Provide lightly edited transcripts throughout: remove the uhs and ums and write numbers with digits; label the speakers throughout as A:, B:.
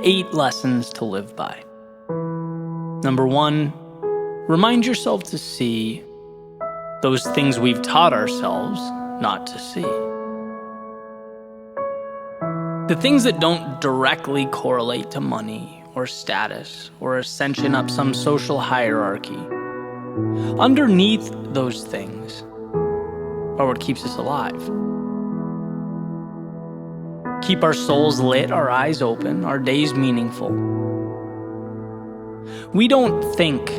A: 8 lessons to live by. Number 1, remind yourself to see those things we've taught ourselves not to see. The things that don't directly correlate to money or status or ascension up some social hierarchy. Underneath those things are what keeps us alive. Keep our souls lit, our eyes open, our days meaningful. We don't think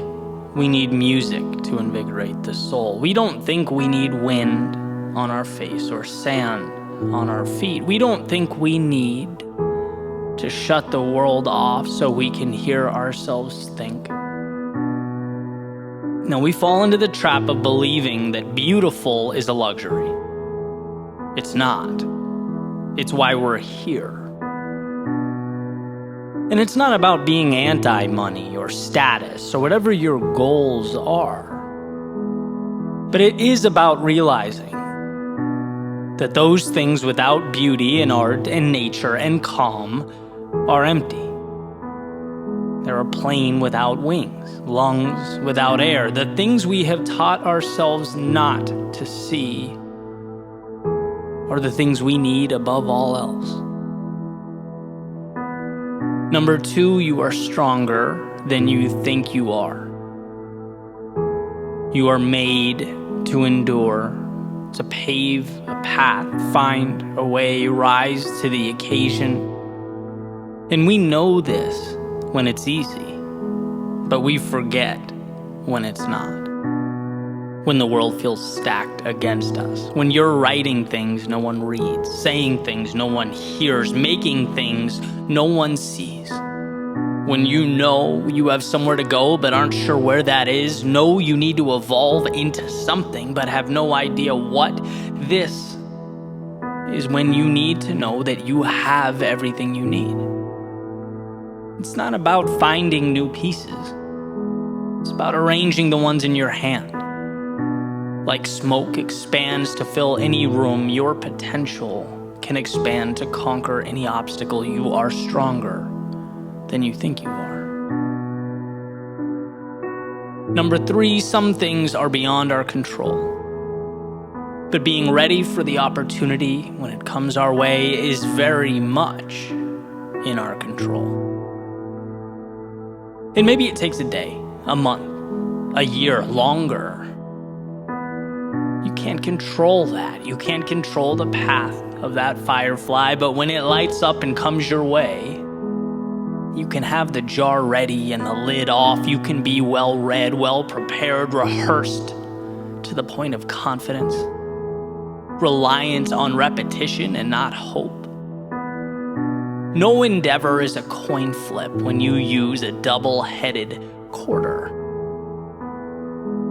A: we need music to invigorate the soul. We don't think we need wind on our face or sand on our feet. We don't think we need to shut the world off so we can hear ourselves think. No, we fall into the trap of believing that beautiful is a luxury. It's not. It's why we're here. And it's not about being anti-money or status or whatever your goals are. But it is about realizing that those things without beauty and art and nature and calm are empty. They're a plane without wings, lungs without air. The things we have taught ourselves not to see are the things we need above all else. Number 2, you are stronger than you think you are. You are made to endure, to pave a path, find a way, rise to the occasion. And we know this when it's easy, but we forget when it's not. When the world feels stacked against us. When you're writing things no one reads, saying things no one hears, making things no one sees. When you know you have somewhere to go but aren't sure where that is, know you need to evolve into something but have no idea what. This is when you need to know that you have everything you need. It's not about finding new pieces. It's about arranging the ones in your hand. Like smoke expands to fill any room, your potential can expand to conquer any obstacle. You are stronger than you think you are. Number 3, some things are beyond our control. But being ready for the opportunity when it comes our way is very much in our control. And maybe it takes a day, a month, a year, longer. You can't control that. You can't control the path of that firefly, but when it lights up and comes your way, you can have the jar ready and the lid off. You can be well-read, well-prepared, rehearsed to the point of confidence, reliant on repetition and not hope. No endeavor is a coin flip when you use a double-headed quarter.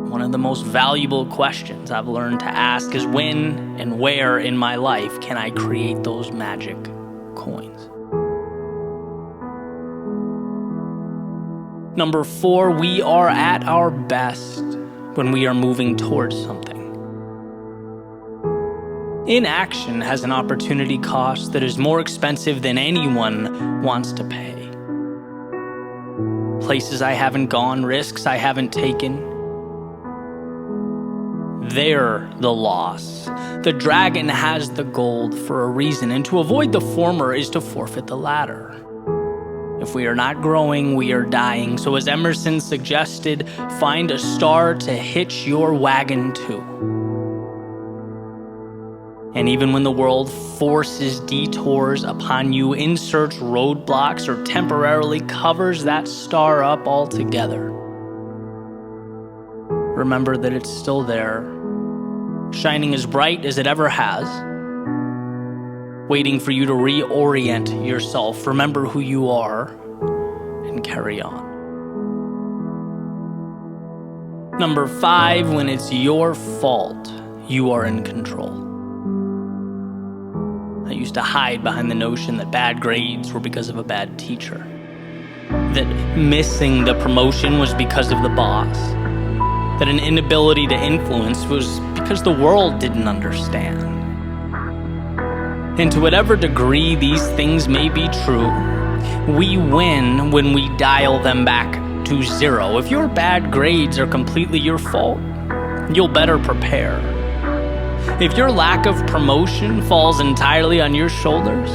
A: One of the most valuable questions I've learned to ask is when and where in my life can I create those magic coins? Number 4, we are at our best when we are moving towards something. Inaction has an opportunity cost that is more expensive than anyone wants to pay. Places I haven't gone, risks I haven't taken. They're the loss. The dragon has the gold for a reason, and to avoid the former is to forfeit the latter. If we are not growing, we are dying. So as Emerson suggested, find a star to hitch your wagon to. And even when the world forces detours upon you, inserts roadblocks, or temporarily covers that star up altogether, remember that it's still there, shining as bright as it ever has, waiting for you to reorient yourself, remember who you are, and carry on. Number 5, when it's your fault, you are in control. I used to hide behind the notion that bad grades were because of a bad teacher, that missing the promotion was because of the boss, that an inability to influence was because the world didn't understand. And to whatever degree these things may be true, We win when we dial them back to zero. If your bad grades are completely your fault, you'll better prepare. If your lack of promotion falls entirely on your shoulders,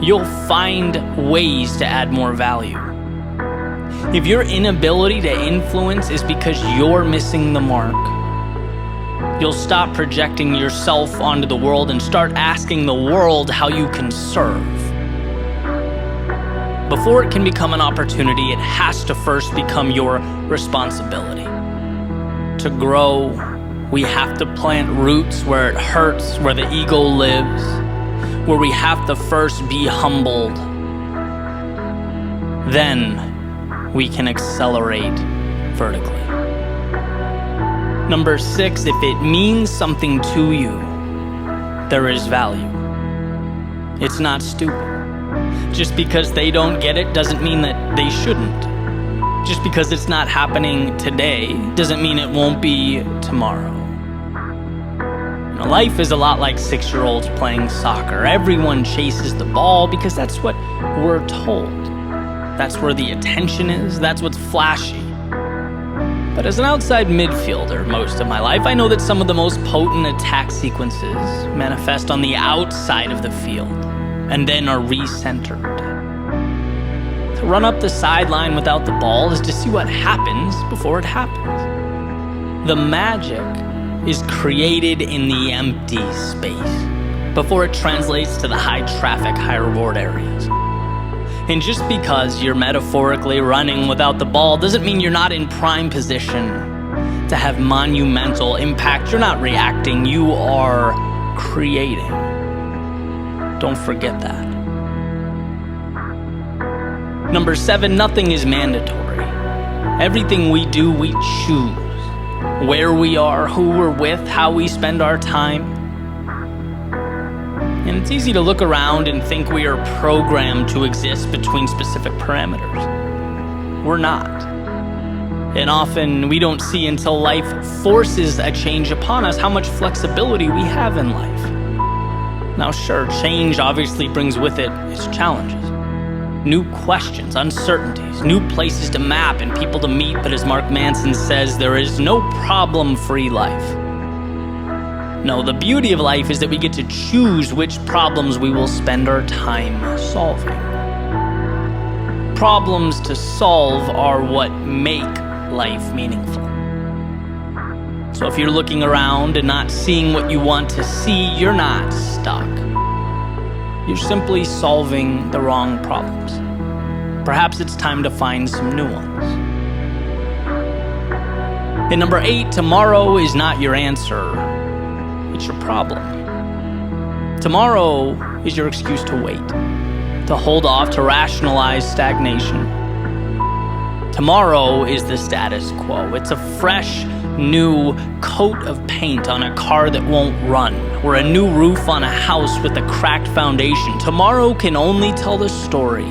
A: you'll find ways to add more value. If your inability to influence is because you're missing the mark, you'll stop projecting yourself onto the world and start asking the world how you can serve. Before it can become an opportunity, it has to first become your responsibility. To grow, we have to plant roots where it hurts, where the ego lives, where we have to first be humbled. Then we can accelerate vertically. Number 6, if it means something to you, there is value. It's not stupid. Just because they don't get it doesn't mean that they shouldn't. Just because it's not happening today doesn't mean it won't be tomorrow. You know, life is a lot like 6-year-olds playing soccer. Everyone chases the ball because that's what we're told. That's where the attention is. That's what's flashy. But as an outside midfielder most of my life, I know that some of the most potent attack sequences manifest on the outside of the field and then are recentered. To run up the sideline without the ball is to see what happens before it happens. The magic is created in the empty space before it translates to the high traffic, high reward areas. And just because you're metaphorically running without the ball doesn't mean you're not in prime position to have monumental impact. You're not reacting, you are creating. Don't forget that. Number 7, nothing is mandatory. Everything we do, we choose. Where we are, who we're with, how we spend our time. And it's easy to look around and think we are programmed to exist between specific parameters. We're not. And often we don't see until life forces a change upon us how much flexibility we have in life. Now sure, change obviously brings with it its challenges. New questions, uncertainties, new places to map and people to meet, but as Mark Manson says, there is no problem-free life. No, the beauty of life is that we get to choose which problems we will spend our time solving. Problems to solve are what make life meaningful. So if you're looking around and not seeing what you want to see, you're not stuck. You're simply solving the wrong problems. Perhaps it's time to find some new ones. And number 8, tomorrow is not your answer. It's your problem. Tomorrow is your excuse to wait, to hold off, to rationalize stagnation. Tomorrow is the status quo. It's a fresh, new coat of paint on a car that won't run, or a new roof on a house with a cracked foundation. Tomorrow can only tell the story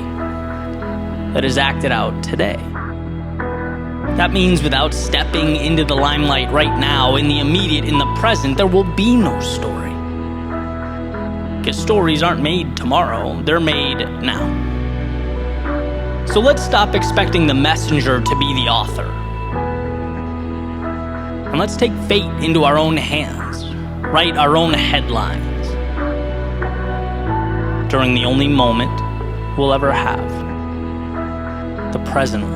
A: that is acted out today. That means without stepping into the limelight right now, in the immediate, in the present, there will be no story. Because stories aren't made tomorrow, they're made now. So let's stop expecting the messenger to be the author. And let's take fate into our own hands, write our own headlines during the only moment we'll ever have, the present one.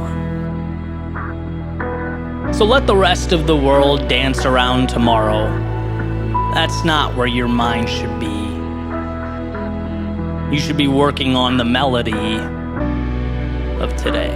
A: So let the rest of the world dance around tomorrow. That's not where your mind should be. You should be working on the melody of today.